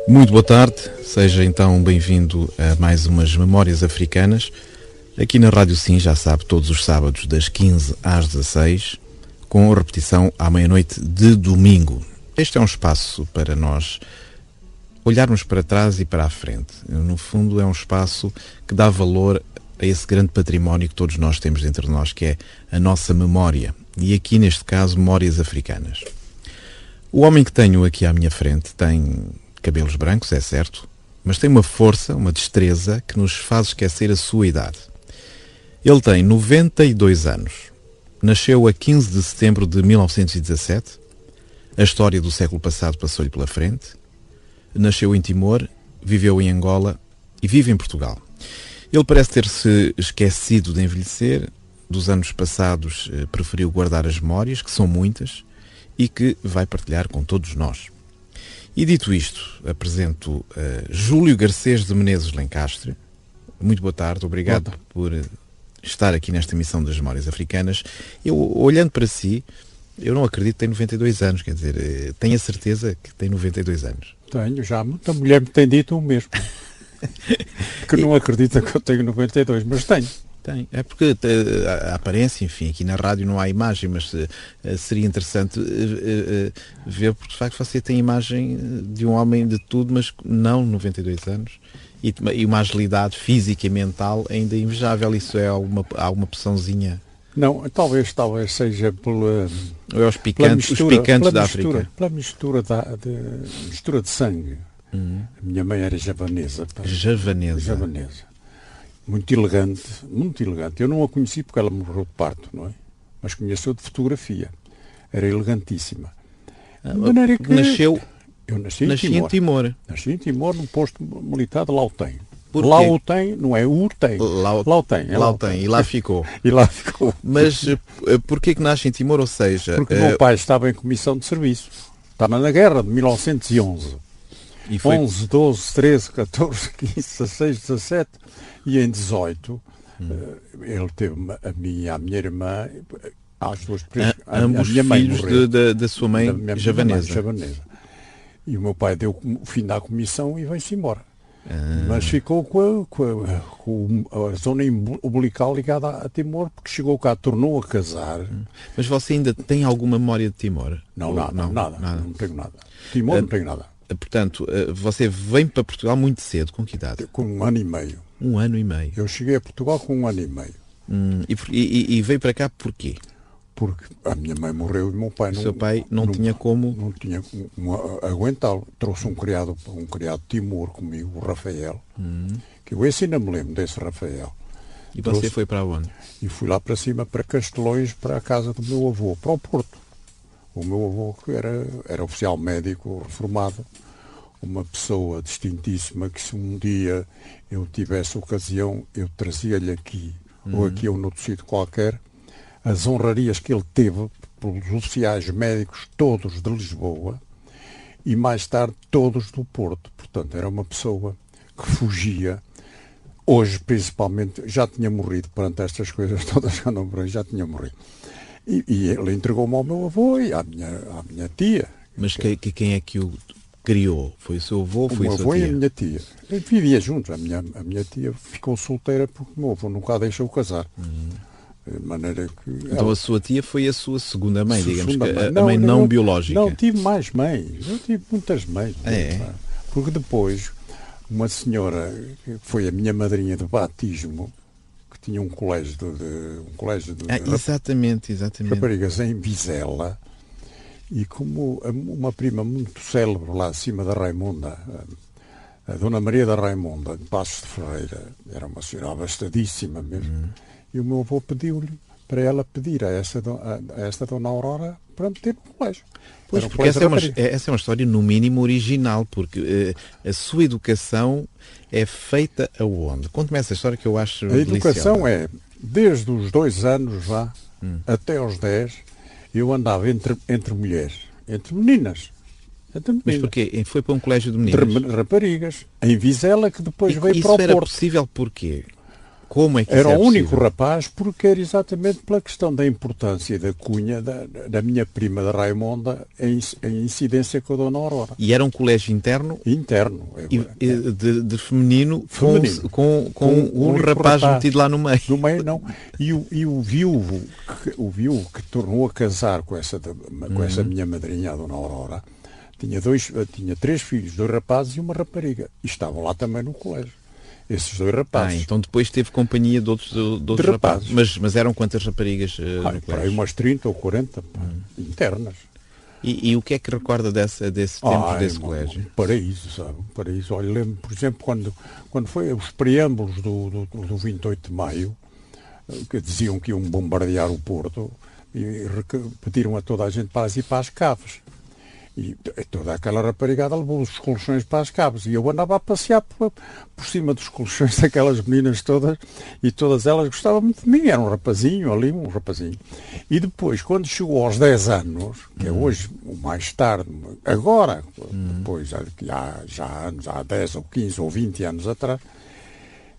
Muito boa tarde, seja então bem-vindo a mais umas Memórias Africanas, aqui na Rádio Sim, já sabe, todos os sábados das 15 às 16, com repetição à meia-noite de domingo. Este é um espaço para nós olharmos para trás e para a frente. No fundo é um espaço que dá valor a esse grande património que todos nós temos dentro de nós, que é a nossa memória, e aqui neste caso Memórias Africanas. O homem que tenho aqui à minha frente tem cabelos brancos, é certo, mas tem uma força, uma destreza que nos faz esquecer a sua idade. Ele tem 92 anos, nasceu a 15 de setembro de 1917, a história do século passado passou-lhe pela frente, nasceu em Timor, viveu em Angola e vive em Portugal. Ele parece ter-se esquecido de envelhecer, dos anos passados preferiu guardar as memórias, que são muitas, e que vai partilhar com todos nós. E dito isto, apresento Júlio Garcês de Menezes Lencastre. Muito boa tarde, obrigado por estar aqui nesta emissão das Memórias Africanas. Eu, olhando para si, eu não acredito que tem 92 anos, quer dizer, tenho a certeza que tem 92 anos. Tenho, já muita mulher me tem dito o mesmo. Que não acredita que eu tenho 92, mas tenho. Tem. É porque a aparência, enfim, aqui na rádio não há imagem, mas seria interessante ver, porque de facto você tem imagem de um homem de tudo, mas não 92 anos, e uma agilidade física e mental ainda invejável. Isso é alguma pressãozinha? Não, talvez seja os picantes da África. Pela mistura de sangue. A minha mãe era javanesa. Javanesa. Muito elegante. Eu não a conheci porque ela morreu de parto, não é? Mas conheceu de fotografia. Era elegantíssima. De maneira que eu nasci em Timor. Nasci em Timor, num posto militar de Lautém. Lautém, não é Urtem. Lautém. E lá ficou. Mas porquê que nasce em Timor? Ou seja... Porque o meu pai estava em comissão de serviço. Estava na guerra de 1911. E foi... 11, 12, 13, 14, 15, 16, 17... E em 18, ele teve a minha irmã, as duas ambos a minha mãe filhos morreu, da sua mãe javanesa. E o meu pai deu o fim da comissão e veio-se embora. Mas ficou com a zona umbilical ligada a Timor, porque chegou cá, tornou a casar. Mas você ainda tem alguma memória de Timor? Nada. Não tenho nada. Timor não tenho nada. Portanto, você vem para Portugal muito cedo, com que idade? Com 1 ano e meio. 1 ano e meio. Eu cheguei a Portugal com 1 ano e meio. E veio para cá porquê? Porque a minha mãe morreu e o meu pai não... O seu pai não tinha como... Não tinha aguentá-lo. Trouxe um criado de Timor comigo, o Rafael, que eu esse ainda me lembro desse Rafael. E você foi para onde? E fui lá para cima, para Castelões, para a casa do meu avô, para o Porto. O meu avô, que era oficial médico reformado, uma pessoa distintíssima, que se um dia eu tivesse ocasião, eu trazia-lhe aqui, ou aqui ou noutro sítio qualquer, as honrarias que ele teve pelos oficiais médicos todos de Lisboa e mais tarde todos do Porto. Portanto, era uma pessoa que fugia. Hoje, principalmente, já tinha morrido perante estas coisas todas que andam por aí, já tinha morrido. E ele entregou-me ao meu avô e à minha tia. Mas quem é que o criou? Foi o seu avô ou foi a sua tia? O meu avô e a minha tia. Vivia juntos. A minha tia ficou solteira porque o meu avô nunca a deixou casar. De maneira que... Então a sua tia foi a sua segunda mãe, digamos que a mãe não biológica. Não, tive mais mães. Eu tive muitas mães. Porque depois, uma senhora que foi a minha madrinha de batismo, tinha um colégio de exatamente. raparigas em Vizela, e como uma prima muito célebre lá acima da Raimunda, a Dona Maria da Raimunda, de Passos de Ferreira, era uma senhora abastadíssima mesmo, e o meu avô pediu-lhe para ela pedir a esta Dona Aurora para meter no colégio. Pois, porque essa é uma história no mínimo original, porque a sua educação é feita aonde? Conte-me essa história que eu acho deliciosa. A educação é, desde os 2 anos já, até aos 10, eu andava entre mulheres, entre meninas. Mas porquê? Foi para um colégio de meninas? De raparigas, em Vizela, que depois veio para o Porto. Isso era possível porquê? Como é que Era isso é o único possível? rapaz, porque era exatamente pela questão da importância da cunha da minha prima da Raimonda em incidência com a Dona Aurora. E era um colégio interno Interno. de feminino, Feminino. com O um único rapaz metido lá no meio. No meio, não. E o viúvo que tornou a casar com essa minha madrinha, a Dona Aurora, tinha 3 filhos, 2 rapazes e uma rapariga. E estavam lá também no colégio. Esses 2 rapazes. Então depois teve companhia de outros rapazes. Mas eram quantas raparigas no Para aí colégio? umas 30 ou 40 internas. E o que é que recorda desse tempo desse colégio? Paraíso, sabe? Paraíso. Olha, lembro, por exemplo, quando foi os preâmbulos do 28 de Maio, que diziam que iam bombardear o Porto, e pediram a toda a gente para ir para as caves. E toda aquela raparigada levou os colchões para as caves. E eu andava a passear por cima dos colchões daquelas meninas todas, e todas elas gostavam muito de mim. Era um rapazinho ali, um rapazinho. E depois, quando chegou aos 10 anos, que é hoje, o mais tarde, agora, depois, já há 10 ou 15 ou 20 anos atrás,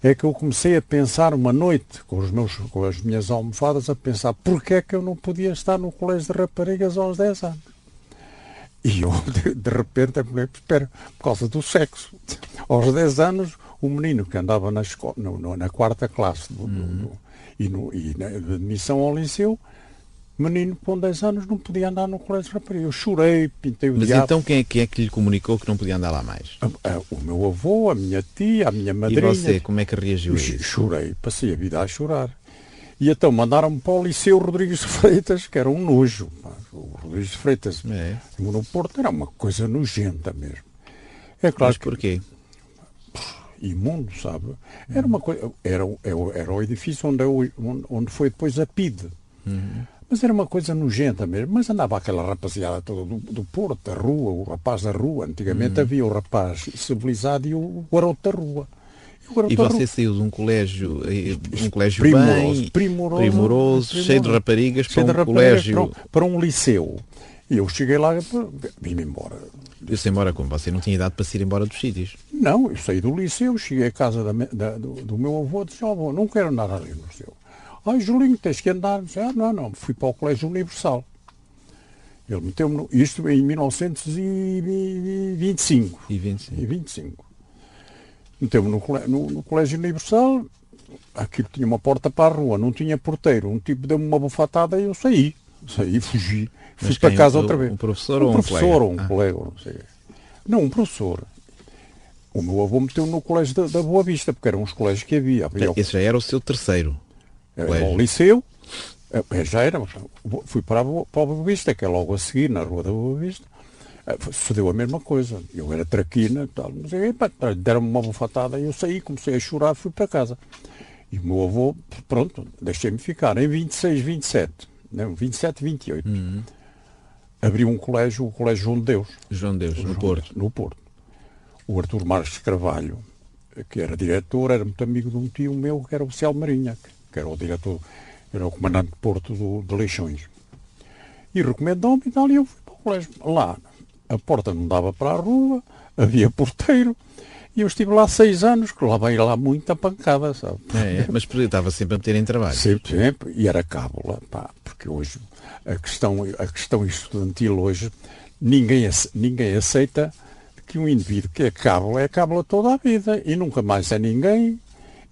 é que eu comecei a pensar uma noite, com as minhas almofadas, a pensar porque é que eu não podia estar no colégio de raparigas aos 10 anos. E eu, de repente, eu me lembro, espera, por causa do sexo. Aos 10 anos, o menino que andava na 4ª classe e na admissão ao liceu, menino com 10 anos não podia andar no colégio de rapariga. Eu chorei, pintei o Mas diabo. então quem é que lhe comunicou que não podia andar lá mais? O meu avô, a minha tia, a mina madrinha. E você, como é que reagiu a isso? Chorei, passei a vida a chorar. E então mandaram-me para o Liceu Rodrigues de Freitas, que era um nojo. O Rodrigues de Freitas, no Porto, era uma coisa nojenta mesmo. É claro. Mas porquê? Imundo, sabe? Era uma coisa. Era o edifício onde foi depois a PIDE. Mas era uma coisa nojenta mesmo. Mas andava aquela rapaziada toda do Porto, da rua, o rapaz da rua. Antigamente havia o rapaz civilizado e o garoto da rua. E você saiu de um colégio primoroso, cheio de raparigas, para um liceu. E eu cheguei lá e vim-me embora. Eu-se embora como? Você não tinha idade para se ir embora dos sítios? Não, eu saí do liceu, cheguei à casa do meu avô e disse, avô, não quero andar ali no liceu. Ai, Julinho, tens que andar. Disse, não, fui para o Colégio Universal. Ele meteu-me isto em 1925. E 25. Meteu-me no Colégio Universal, aquilo tinha uma porta para a rua, não tinha porteiro. Um tipo deu-me uma bufatada e eu saí, fugi. Fui para casa outra vez. Um professor ou um colega? Um colega, não sei. Não, um professor. O meu avô meteu-me no Colégio da Boa Vista, porque eram os colégios que havia. Esse já era o seu terceiro colégio? O liceu, já era. Fui para a Boa Vista, que é logo a seguir, na Rua da Boa Vista. Fodeu a mesma coisa. Eu era traquina, tal, não sei, deram-me uma bufatada e eu saí, comecei a chorar, fui para casa. E o meu avô, pronto, deixei-me ficar. Em 26, 27, não, 27, 28, abriu um colégio, o Colégio João de Deus. João de Deus, no Porto. No Porto. O Artur Marques Carvalho, que era diretor, era muito amigo de um tio meu, que era o Céu Marinha, que era o diretor, era o comandante de Porto de Leixões. E recomendou-me e tal, e eu fui para o colégio. Lá, a porta não dava para a rua, havia porteiro, e eu estive lá 6 anos, que lá veio lá muita pancada, sabe? Mas estava sempre a meter em trabalho. Sempre, e era cábula, porque hoje a questão estudantil hoje, ninguém aceita que um indivíduo que é cábula toda a vida, e nunca mais é ninguém,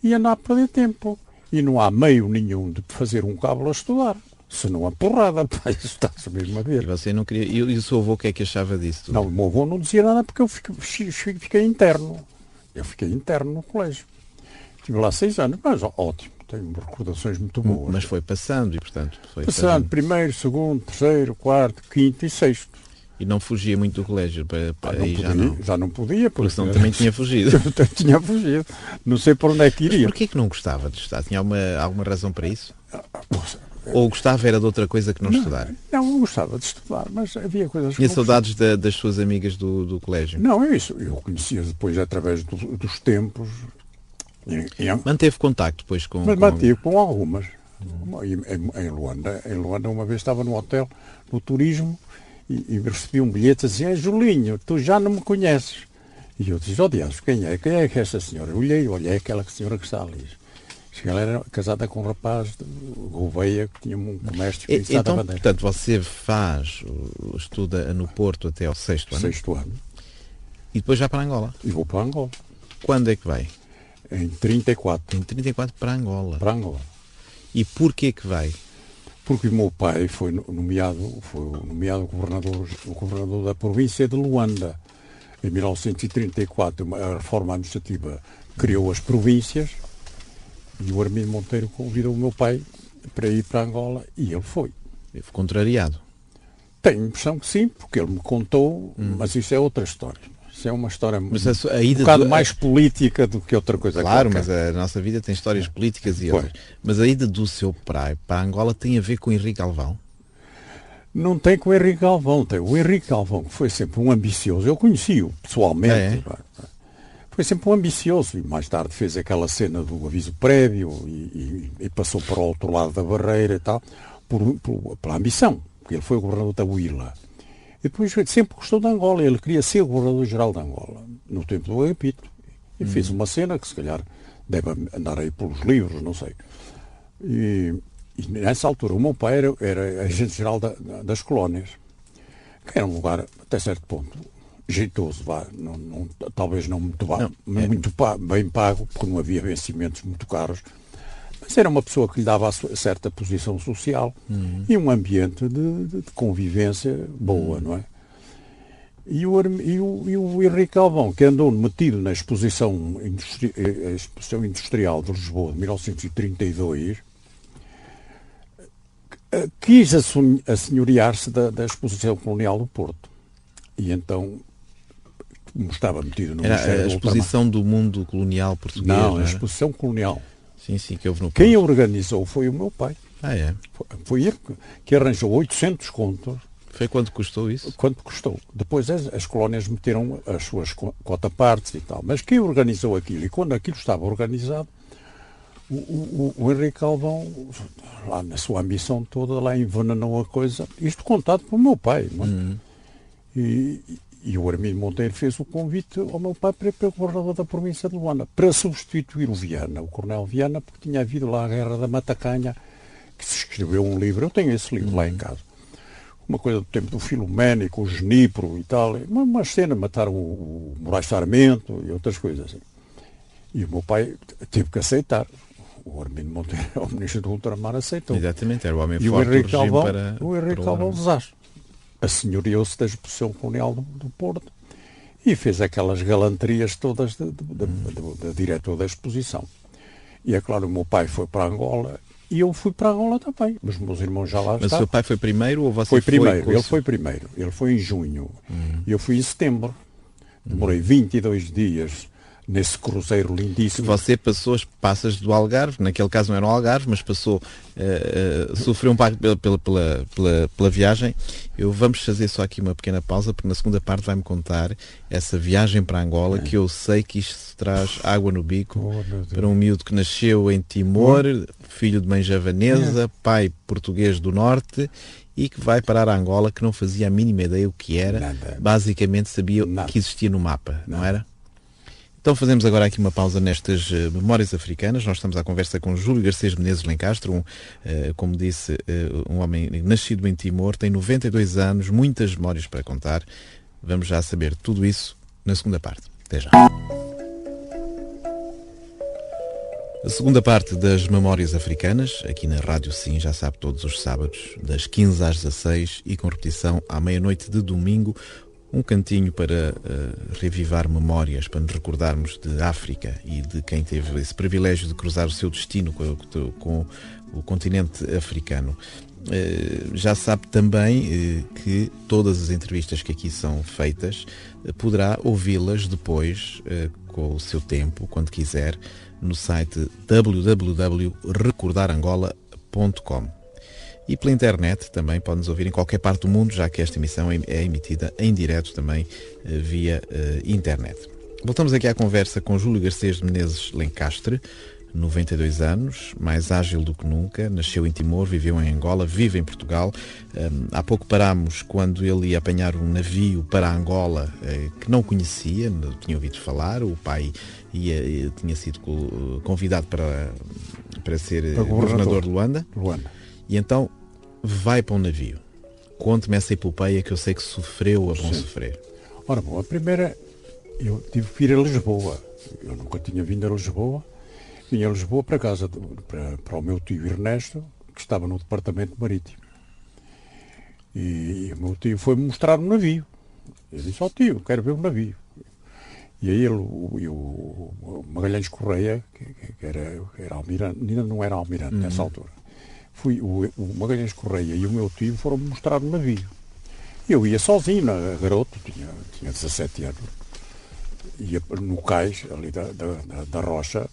e anda a perder tempo. E não há meio nenhum de fazer um cábula a estudar. Se não a porrada, isso está-se mesmo a ver. E você não queria. E o seu avô o que é que achava disso tudo? Não, o meu avô não dizia nada porque eu fiquei interno. Eu fiquei interno no colégio. Estive lá 6 anos, mas ótimo, tenho recordações muito boas. Mas foi passando e, portanto, foi passando primeiro, segundo, terceiro, quarto, quinto e sexto. E não fugia muito do colégio? Já não podia. Porque senão também tinha fugido. Tinha fugido. Não sei para onde é que iria. Mas porquê que não gostava de estudar? Tinha alguma razão para isso? Ou gostava era de outra coisa que não estudar? Não, eu gostava de estudar, mas havia coisas que tinha saudades das suas amigas do colégio? Não, é isso. Eu conhecia depois através dos tempos. Manteve contacto depois com... Mas mantive com algumas. Em Luanda, uma vez estava no hotel, no turismo, e recebi um bilhete assim, Julinho, tu já não me conheces. E eu disse, Dias, quem é? Quem é que é esta senhora? Olhei aquela senhora que está ali. Ela era casada com um rapaz de Gouveia, que tinha um comércio que Então, portanto, você estuda no Porto até ao sexto ano? Sexto ano. E depois já para Angola? E vou para Angola. Quando é que vai? Em 34. Em 34 para Angola. Para Angola. E porquê que vai? Porque o meu pai foi nomeado governador da província de Luanda. Em 1934, a reforma administrativa criou as províncias e o Armindo Monteiro convidou o meu pai para ir para Angola e ele foi. Ele foi contrariado. Tenho a impressão que sim, porque ele me contou, mas isso é outra história. Isso é uma história um bocado mais política do que outra coisa. Claro, qualquer. Mas a nossa vida tem histórias políticas e outras. Mas a ida do seu pai para Angola tem a ver com o Henrique Galvão? Não tem com o Henrique Galvão. Tem o Henrique Galvão, que foi sempre um ambicioso. Eu conheci-o pessoalmente. Foi sempre um ambicioso. E mais tarde fez aquela cena do aviso prévio e passou para o outro lado da barreira e tal, pela ambição. Porque ele foi o governador da Huila. E depois sempre gostou de Angola. Ele queria ser o governador-geral de Angola, no tempo do Agapito. E fez uma cena que se calhar deve andar aí pelos livros, não sei. E nessa altura o meu pai era agente-geral das colónias, que era um lugar, até certo ponto, jeitoso, talvez não muito, bem pago, porque não havia vencimentos muito caros, mas era uma pessoa que lhe dava certa posição social e um ambiente de convivência boa, não é? E o Henrique Galvão, que andou metido na exposição industrial de Lisboa de 1932, quis assenhorear-se da exposição colonial do Porto. E então, como estava metido no Ministério Era a exposição do mundo colonial português? Não, a exposição colonial. Sim, que houve no Porto. Quem a organizou foi o meu pai. É? Foi ele que arranjou 800 contos. Foi quanto custou isso? Quanto custou. Depois as colónias meteram as suas quota-partes e tal. Mas quem organizou aquilo, e quando aquilo estava organizado, o Henrique Galvão, lá na sua ambição toda, lá envenenou a coisa. Isto contado pelo meu pai. Não é? E o Armindo Monteiro fez o convite ao meu pai para ir para o governador da província de Luanda, para substituir o Viana, o coronel Viana, porque tinha havido lá a Guerra da Matacanha, que se escreveu um livro. Eu tenho esse livro lá em casa. Uma coisa do tempo do Filoménico, o Genipro e tal. Uma cena, mataram o Moraes Sarmento e outras coisas assim. E o meu pai teve que aceitar. O Armindo Monteiro, o ministro do Ultramar, aceitou. Exatamente, era o homem e forte o Henrique do regime Galvão, o Henrique Galvão desastre. Assenhoreou-se da exposição colonial do Porto e fez aquelas galanterias todas da diretor da exposição. E é claro, o meu pai foi para Angola e eu fui para Angola também. Os meus irmãos já lá estavam. Mas o seu pai foi primeiro ou você foi primeiro? Ele foi primeiro. Ele foi em junho. E eu fui em setembro. Demorei 22 dias nesse cruzeiro lindíssimo. Você passou as passas do Algarve, naquele caso não era o Algarve, mas passou, sofreu um impacto pela viagem. Vamos fazer só aqui uma pequena pausa, porque na segunda parte vai-me contar essa viagem para Angola, que eu sei que isto traz água no bico para um miúdo que nasceu em Timor, filho de mãe javanesa, pai português do Norte, e que vai parar a Angola, que não fazia a mínima ideia o que era. Basicamente sabia que existia no mapa, não era? Então fazemos agora aqui uma pausa nestas memórias africanas. Nós estamos à conversa com Júlio Garcês Menezes Lencastre, como disse, um homem nascido em Timor, tem 92 anos, muitas memórias para contar. Vamos já saber tudo isso na segunda parte. Até já. A segunda parte das Memórias Africanas, aqui na Rádio Sim, já sabe, todos os sábados, das 15 às 16 e com repetição à meia-noite de domingo. Um cantinho para revivar memórias, para nos recordarmos de África e de quem teve esse privilégio de cruzar o seu destino com o continente africano. Já sabe também que todas as entrevistas que aqui são feitas poderá ouvi-las depois, com o seu tempo, quando quiser, no site www.recordarangola.com. E pela internet também pode-nos ouvir em qualquer parte do mundo, já que esta emissão é emitida em direto também via internet. Voltamos aqui à conversa com Júlio Garcês Menezes Lencastre, 92 anos, mais ágil do que nunca, nasceu em Timor, viveu em Angola, vive em Portugal. Há pouco parámos quando ele ia apanhar um navio para Angola que não conhecia, não tinha ouvido falar. O pai tinha sido convidado para para ser governador de Luanda. Luanda. E então vai para um navio. Conte-me essa epopeia que eu sei que sofreu a bom sofrer. Ora bom, a primeira, eu tive que ir a Lisboa. Eu nunca tinha vindo a Lisboa. Vim a Lisboa para casa, para o meu tio Ernesto, que estava no departamento marítimo. E o meu tio foi-me mostrar um navio. Eu disse ao tio, quero ver o navio. E aí o Magalhães Correia, que era almirante, ainda não era almirante nessa altura, o Magalhães Correia e o meu tio foram-me mostrar um navio. Eu ia sozinho, garoto, tinha 17 anos, ia no cais ali da Rocha,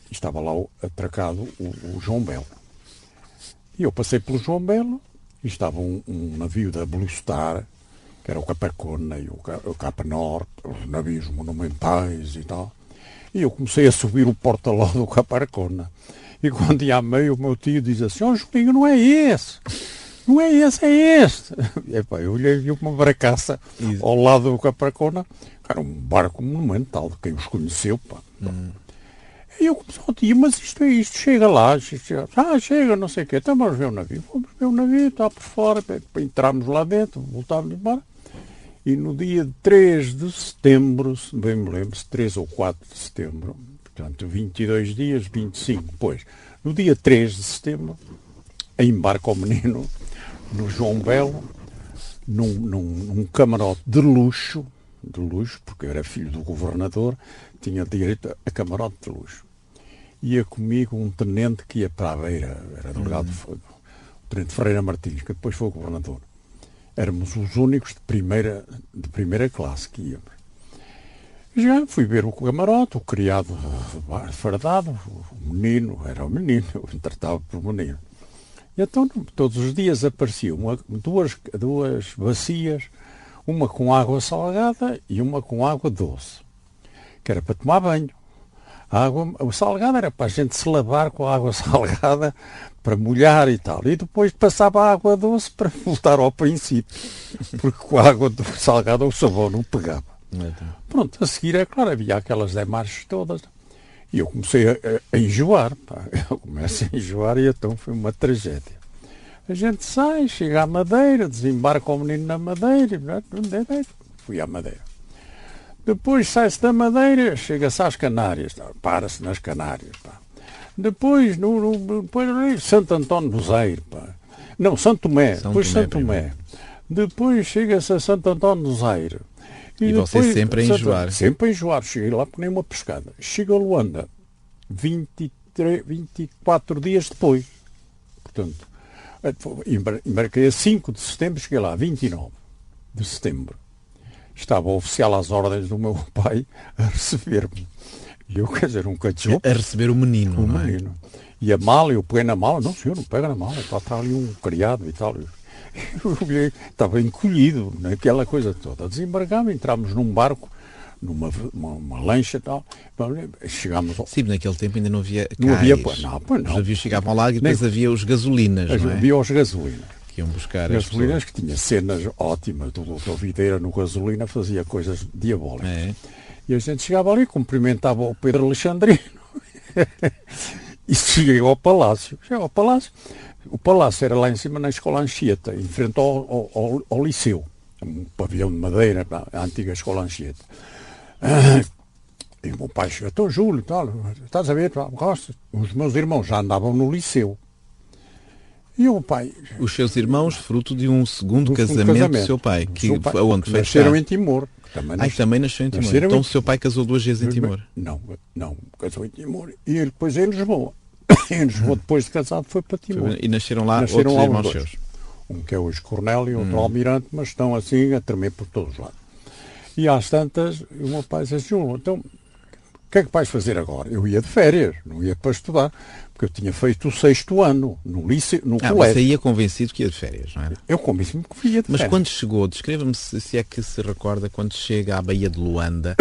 estava lá atracado o João Belo. E eu passei pelo João Belo, e estava um navio da Blue Star, que era o Capricorn e o Capa Norte, os navios monumentais e tal. E eu comecei a subir o porta-ló do Capricorn. E quando ia a meio, o meu tio diz assim, Julinho, não é esse. Não é esse, é este. E, epá, eu olhei e vi uma bracaça ao lado do Capricorn, que era um barco monumental, de quem os conheceu. Pá. E eu comecei, tio, mas isto é isto, chega lá. Chega, não sei o quê. Então vamos ver o navio. Vamos ver o navio, está por fora, entramos lá dentro, voltámos embora. E no dia 3 de setembro, se bem me lembro, 3 ou 4 de setembro, portanto 22 dias, 25 depois, no dia 3 de setembro, embarca o menino no João Belo, num camarote de luxo, porque eu era filho do governador, tinha direito a camarote de luxo. Ia comigo um tenente que ia para a Beira, era delegado, o tenente Ferreira Martins, que depois foi o governador. Éramos os únicos de primeira classe que íamos. Já fui ver o camarote, o criado fardado, o menino, era o menino, eu tratava por menino. E então todos os dias apareciam duas bacias, uma com água salgada e uma com água doce, que era para tomar banho. A água salgada era para a gente se lavar com a água salgada, para molhar e tal. E depois passava a água doce para voltar ao princípio, porque com a água salgada o sabão não pegava. Pronto, a seguir, é claro, havia aquelas demarches todas. E eu comecei a enjoar. Pá. Eu começo a enjoar e então foi uma tragédia. A gente sai, chega à Madeira, desembarca o menino na Madeira, fui à Madeira. Depois sai-se da Madeira, chega-se às Canárias, para-se nas Canárias. Pá. Depois, depois Santo António do Zaire, pá. Não, Santo Tomé, depois Santo Tomé. Depois chega-se a Santo António do Zaire. E você sempre a enjoar. Sempre a enjoar, cheguei lá por nem uma pescada. Chego a Luanda, 24 dias depois. Portanto, embarquei a 5 de setembro, cheguei lá a 29 de setembro. Estava o oficial às ordens do meu pai a receber-me. E eu, quer dizer, um cachorro. A receber o menino, o não menino. E a mala, eu peguei na mala. Não, senhor, não pega na mala. Está ali um criado e tal. Eu olhei, estava encolhido naquela coisa toda. Desembarcámos, entramos num barco, numa lancha e tal. Chegámos ao... Sim, naquele tempo ainda não havia cais. Não havia, não. Os navios chegavam lá e depois havia os gasolinas, não é? Havia os gasolinas. Que iam buscar gasolinas que tinha cenas ótimas. O doutor Videira no gasolina fazia coisas diabólicas. É. E a gente chegava ali, cumprimentava o Pedro Alexandrino e cheguei ao Palácio. O Palácio era lá em cima na Escola Anchieta, em frente ao Liceu. Um pavilhão de madeira, a antiga Escola Anchieta. E o meu pai chegou, então Júlio, tal, estás a ver, gostas? Os meus irmãos já andavam no Liceu. E o pai... Os seus irmãos, fruto de um segundo casamento do seu pai, que onde foi nasceram em Timor. Também nasceu em Timor. Então o seu pai casou 2 vezes em Timor? Não, casou em Timor. E depois em Lisboa. Em Lisboa, depois de casado, foi para Timor. E nasceram lá outros irmãos seus? Um que é hoje coronel e outro almirante, mas estão assim a tremer por todos os lados. E às tantas, o meu pai disse, João, então, o que é que vais fazer agora? Eu ia de férias, não ia para estudar, porque eu tinha feito o 6º ano no liceu, no colégio. Você ia convencido que ia de férias, não era? Eu convenci-me que ia de férias. Mas quando chegou, descreva-me se é que se recorda, quando chega à Baía de Luanda,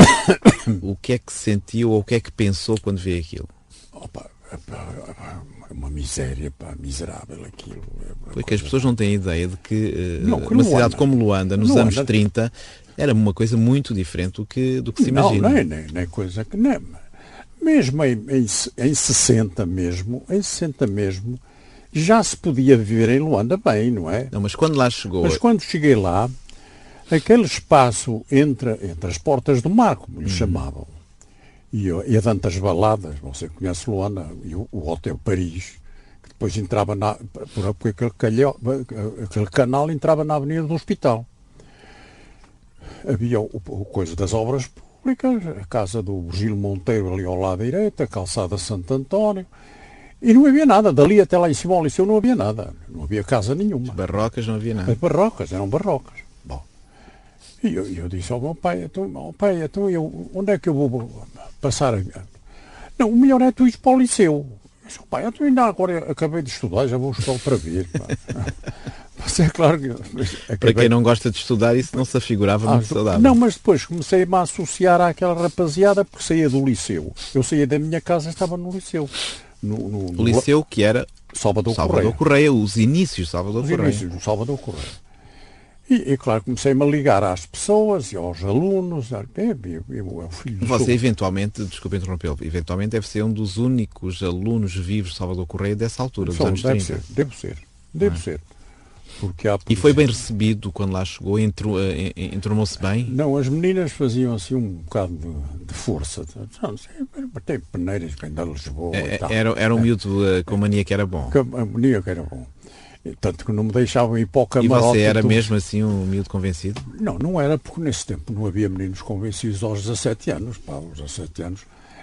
o que é que sentiu ou o que é que pensou quando vê aquilo? Opa, uma miséria, pá, miserável aquilo. Porque as pessoas não têm ideia de que uma cidade como Luanda, nos anos 30, era uma coisa muito diferente do que se imagina. Não, nem coisa que... Nem mesmo em 60 mesmo, já se podia viver em Luanda bem, não é? Não, mas quando lá chegou... Mas quando cheguei lá, aquele espaço entre as portas do mar, como lhe chamavam, e a Dantas Baladas, você conhece Luanda, e o Hotel Paris, que depois entrava porque aquele canal entrava na Avenida do Hospital. Havia o coisa das obras públicas, a casa do Gil Monteiro ali ao lado direito, a calçada Santo António, e não havia nada. Dali até lá em cima ao liceu não havia nada. Não havia casa nenhuma. As barrocas não havia nada. As barrocas, eram barrocas. Bom, e eu disse ao meu pai, onde é que eu vou passar a... Não, o melhor é tu ires para o liceu. Eu disse, pai, eu ainda agora acabei de estudar, já vou estudar outra vez. Mas é claro que... Para quem não gosta de estudar, isso não se afigurava muito saudável. Não, mas depois comecei-me a associar àquela rapaziada porque saía do liceu. Eu saía da minha casa e estava no liceu. O liceu que era Salvador Correia, os inícios de Salvador Correia. Os inícios do Salvador Correia. E claro, comecei-me a ligar às pessoas e aos alunos. Você eventualmente, desculpe interrompê-lo, eventualmente deve ser um dos únicos alunos vivos de Salvador Correia dessa altura, dos anos 30. Devo ser. Porque e foi bem recebido quando lá chegou? Entornou-se bem? Não, as meninas faziam assim um bocado de força. Tem peneiras que ainda Lisboa e tal. Era um miúdo com mania que era bom. A mania que era bom. Tanto que não me deixavam ir para o camarote. E você era mesmo assim um miúdo convencido? Não era, porque nesse tempo não havia meninos convencidos aos 17 anos. Pá, aos 17 anos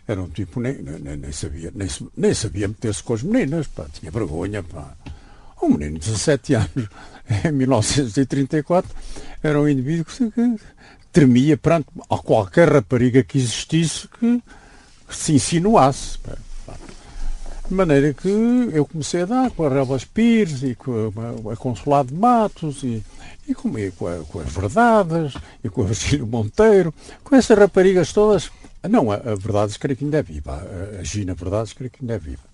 era um tipo, nem sabia meter-se com as meninas. Pá, tinha vergonha. Pá. Um menino de 17 anos, em 1934, era um indivíduo que tremia perante a qualquer rapariga que existisse que se insinuasse. Pá. De maneira que eu comecei a dar com a Relvas Pires e com a Consulado de Matos e com as Verdades e com a Virgílio Monteiro, com essas raparigas todas. Não, a Verdades creio que ainda é viva, a Gina Verdades creio que ainda é viva.